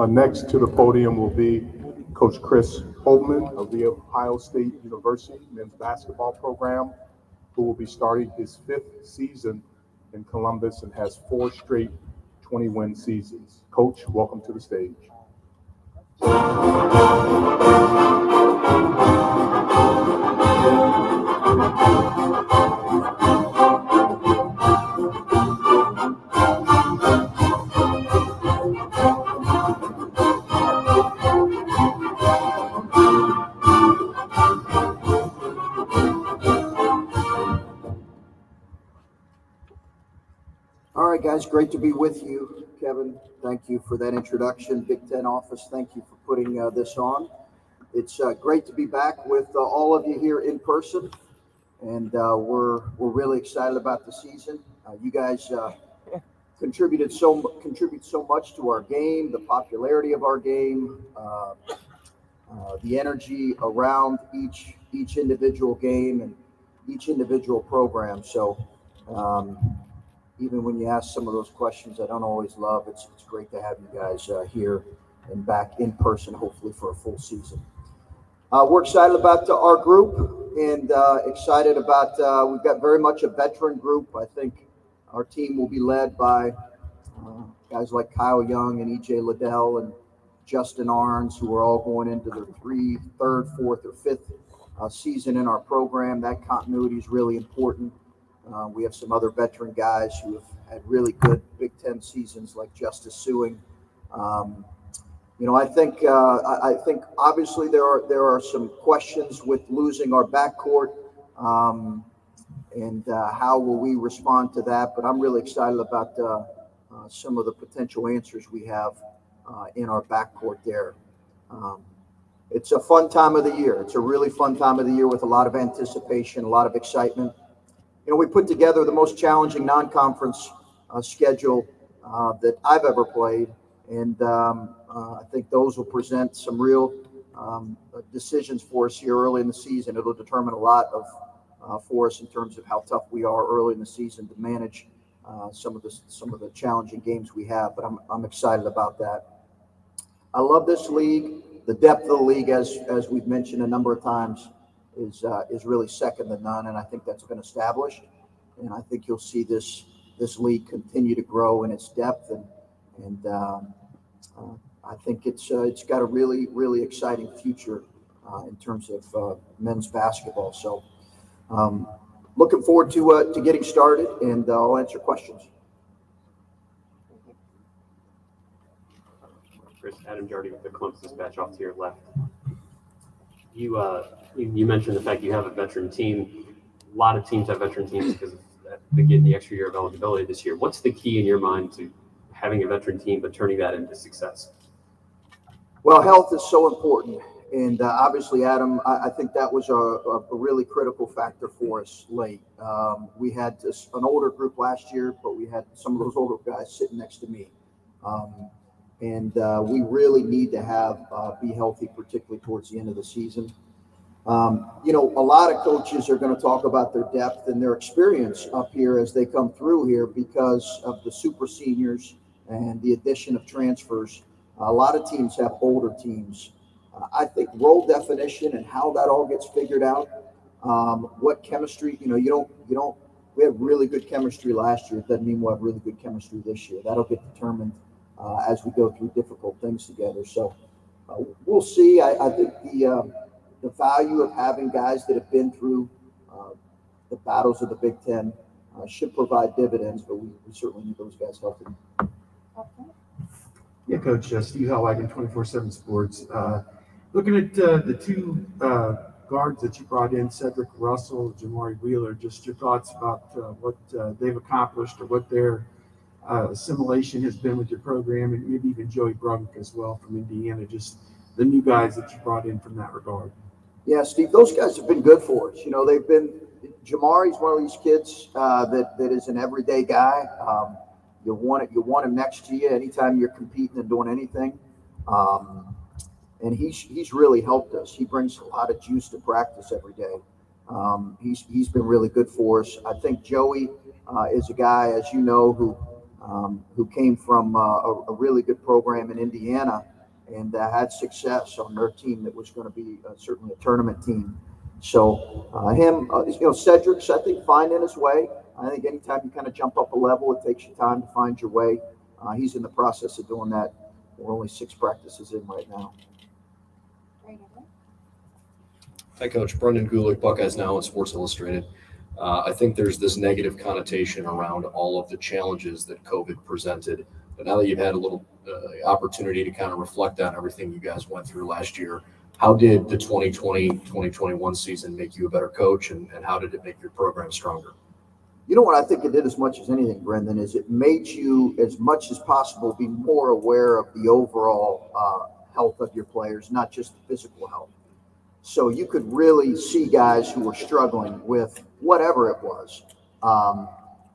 Next to the podium will be Coach Chris Holtmann of the Ohio State University men's basketball program, who will be starting his 5th season in Columbus and has 4 straight 20-win seasons. Coach, welcome to the stage. All right, guys, great to be with you. Kevin, thank you for that introduction. Big Ten office, thank you for putting this on. It's great to be back with all of you here in person, and we're really excited about the season. You guys contribute so much to our game, the popularity of our game, the energy around each individual game and each individual program. So even when you ask some of those questions I don't always love, it's great to have you guys here and back in person, hopefully for a full season. We're excited about our group and excited about, we've got very much a veteran group. I think our team will be led by guys like Kyle Young and E.J. Liddell and Justin Arns, who are all going into their 3rd, 4th, or 5th season in our program. That continuity is really important. We have some other veteran guys who have had really good Big Ten seasons, like Justice Suing. I think obviously there are some questions with losing our backcourt, and how will we respond to that? But I'm really excited about some of the potential answers we have in our backcourt there. It's a fun time of the year. It's a really fun time of the year with a lot of anticipation, a lot of excitement. We put together the most challenging non-conference schedule that I've ever played, and I think those will present some real decisions for us here early in the season. It'll determine a lot for us in terms of how tough we are early in the season to manage some of the challenging games we have. But I'm excited about that. I love this league. The depth of the league, as we've mentioned a number of times, is really second to none, and I think that's been established. And I think you'll see this league continue to grow in its depth, and I think it's got a really, really exciting future in terms of men's basketball. So looking forward to getting started, and I'll answer questions. Chris, Adam Jardy with the Columbus Dispatch off to your left. You mentioned the fact you have a veteran team. A lot of teams have veteran teams because they get the extra year of eligibility this year. What's the key in your mind to having a veteran team but turning that into success? Well, health is so important. And obviously, Adam, I think that was a really critical factor for us late. We had an older group last year, but we had some of those older guys sitting next to me. And we really need to be healthy, particularly towards the end of the season. A lot of coaches are going to talk about their depth and their experience up here as they come through here because of the super seniors and the addition of transfers. A lot of teams have older teams. I think role definition and how that all gets figured out, what chemistry, we had really good chemistry last year. It doesn't mean we'll have really good chemistry this year. That'll get determined as we go through difficult things together. So we'll see. I think the value of having guys that have been through the battles of the Big Ten should provide dividends, but we certainly need those guys healthy. Okay. Yeah, Coach, Steve Hellwagon, 24/7 Sports. Looking at the two guards that you brought in, Cedric Russell, Jamari Wheeler, just your thoughts about what they've accomplished or what their assimilation has been with your program, and maybe even Joey Brunk as well from Indiana, just the new guys that you brought in from that regard. Yeah, Steve, those guys have been good for us. Jamari's one of these kids that is an everyday guy. You want him next to you anytime you're competing and doing anything. And he's really helped us. He brings a lot of juice to practice every day. He's been really good for us. I think Joey is a guy, as you know, who came from a really good program in Indiana and had success on their team that was going to be certainly a tournament team. So Cedric's, I think, finding his way. I think anytime you kind of jump up a level, it takes you time to find your way. He's in the process of doing that. We're only 6 practices in right now. Hi, Coach. Brendan Gulick, BuckeyesNow and Sports Illustrated. I think there's this negative connotation around all of the challenges that COVID presented. But now that you've had a little opportunity to kind of reflect on everything you guys went through last year, how did the 2020-2021 season make you a better coach, and how did it make your program stronger? You know what I think it did as much as anything, Brendan, is it made you, as much as possible, be more aware of the overall health of your players, not just the physical health. So you could really see guys who were struggling with whatever it was.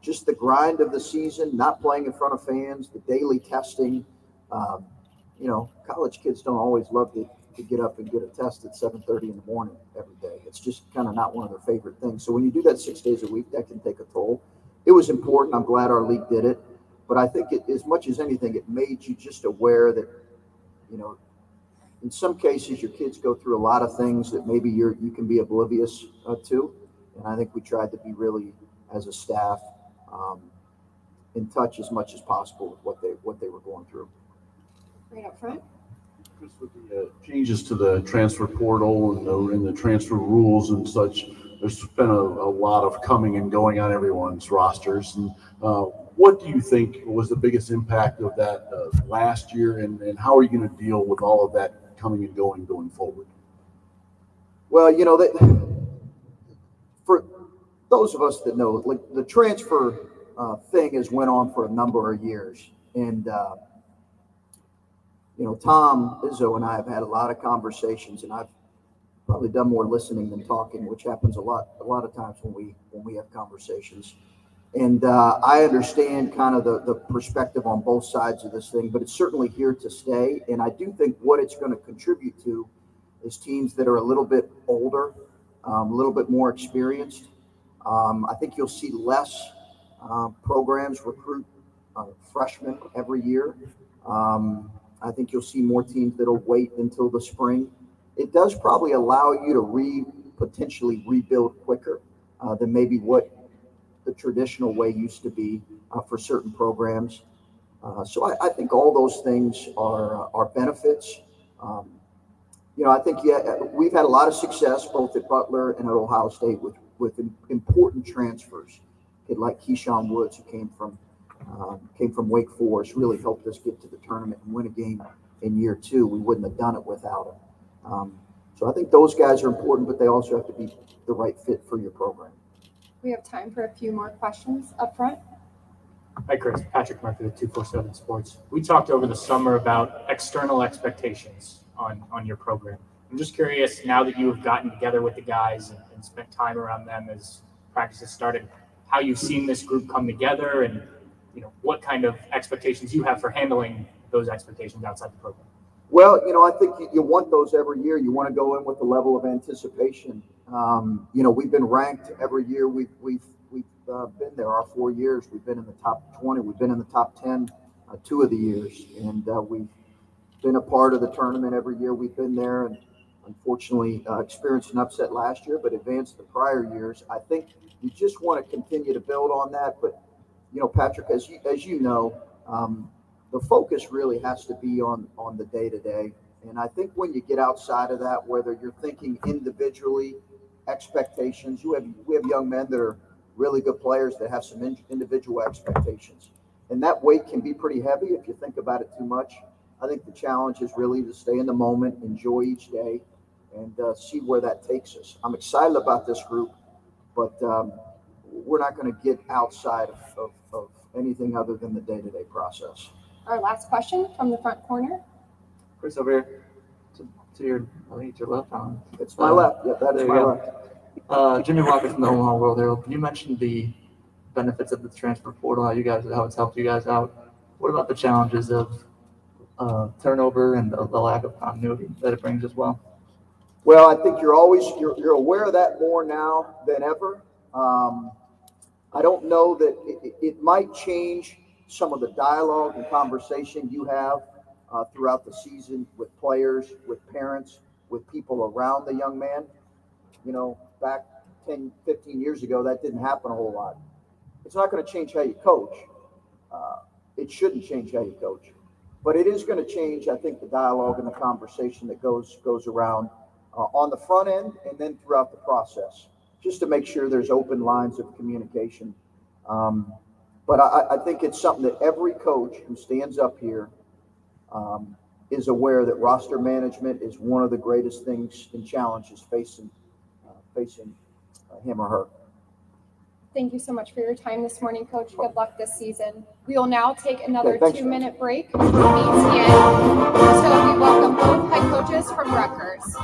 Just the grind of the season, not playing in front of fans, the daily testing. College kids don't always love to get up and get a test at 7:30 in the morning every day. It's just kind of not one of their favorite things. So when you do that 6 days a week, that can take a toll. It was important. I'm glad our league did it. But I think as much as anything, it made you just aware that, in some cases, your kids go through a lot of things that maybe you can be oblivious to. And I think we tried to be really, as a staff, in touch as much as possible with what they were going through. Right up front. Chris, with the changes to the transfer portal and the transfer rules and such, there's been a lot of coming and going on everyone's rosters. And what do you think was the biggest impact of that last year, and how are you going to deal with all of that coming and going forward? Well, for those of us that know, like, the transfer thing has went on for a number of years, and Tom Izzo and I have had a lot of conversations, and I've probably done more listening than talking, which happens a lot of times when we have conversations. And I understand kind of the perspective on both sides of this thing, but it's certainly here to stay. And I do think what it's going to contribute to is teams that are a little bit older, a little bit more experienced. I think you'll see less programs recruit freshmen every year. I think you'll see more teams that'll wait until the spring. It does probably allow you to potentially rebuild quicker than maybe what the traditional way used to be for certain programs. So I think all those things are benefits. I think we've had a lot of success both at Butler and at Ohio State with important transfers. A kid like Keyshawn Woods, who came from Wake Forest, really helped us get to the tournament and win a game in year 2. We wouldn't have done it without him. So I think those guys are important, but they also have to be the right fit for your program. We have time for a few more questions up front. Hi, Chris. Patrick Murphy with 247 Sports. We talked over the summer about external expectations on your program. I'm just curious, now that you have gotten together with the guys and spent time around them as practices started, how you've seen this group come together, and what kind of expectations you have for handling those expectations outside the program. Well, I think you want those every year. You want to go in with a level of anticipation. We've been ranked every year. We've been there our 4 years. We've been in the top 20. We've been in the top 10 2 of the years, and we've been a part of the tournament every year. We've been there, and unfortunately experienced an upset last year, but advanced the prior years. I think you just want to continue to build on that. But Patrick, as you know, the focus really has to be on the day-to-day. And I think when you get outside of that, whether you're thinking individually, expectations, we have young men that are really good players that have some individual expectations. And that weight can be pretty heavy if you think about it too much. I think the challenge is really to stay in the moment, enjoy each day, and see where that takes us. I'm excited about this group, but we're not going to get outside of anything other than the day-to-day process. Our last question from the front corner. Chris, over here to your, I think it's your left arm. It's my left. Yeah, that is my left. Jimmy Walker from the Omaha World Herald. You mentioned the benefits of the transfer portal, how it's helped you guys out. What about the challenges of turnover and the lack of continuity that it brings as well? Well, I think you're aware of that more now than ever. I don't know that it might change some of the dialogue and conversation you have throughout the season with players, with parents, with people around the young man. You know, back 10, 15 years ago, that didn't happen a whole lot. It's not going to change how you coach. It shouldn't change how you coach. But it is going to change, I think, the dialogue and the conversation that goes around on the front end and then throughout the process, just to make sure there's open lines of communication. But I think it's something that every coach who stands up here is aware that roster management is one of the greatest things and challenges facing him or her. Thank you so much for your time this morning, Coach. Good luck this season. We will now take another Okay, 2-minute break from BTN until we welcome both head coaches from Rutgers.